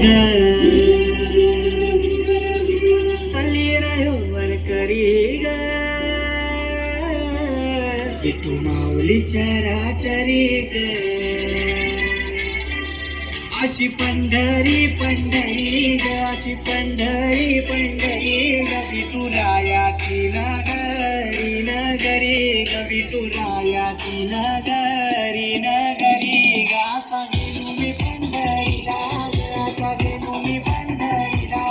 ग हल्ली रायोवर करी ग विठू माऊलीच्या राचरी ग अशी पंढरी पंढरी ग अशी पंढरी पंढरी ग विठुरायाची नगरी नगरी ग विठुरायाची नगरी नगरी ग असा गेलो मी पंढरीला असा गेलो मी पंढरीला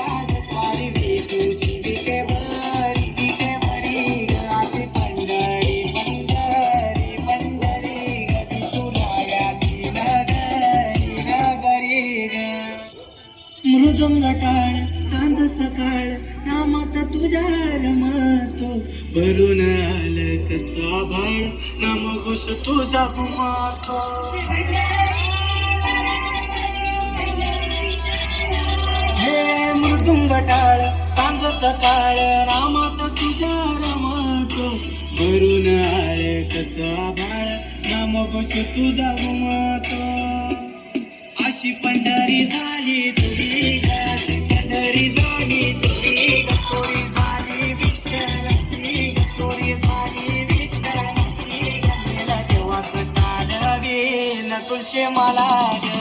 वारी विठूची विटेवरी ग अशी पंढरी पंढरी पंढरी ग विठुरायाची नगरी नगरी ग मृदुंग टाळ सांध सकाळ नामात तुझ्या रमतो भरून आलं कसा भाळ नाम घोष तुझा घुमातो हे मृदुंग टाळ सांध सकाळ नामात तुझ्या रमतो भरून आलं कसा भाळ नाम घोष तुझा घुमातो अशी पंढरी झाली सुरी ग पंढरी झाली सुरी ग चोरी झाली विठ्ठलाची ग चोरी झाली विठ्ठलाची ग मेला देवा कटाळ गेला तुळशी मला ग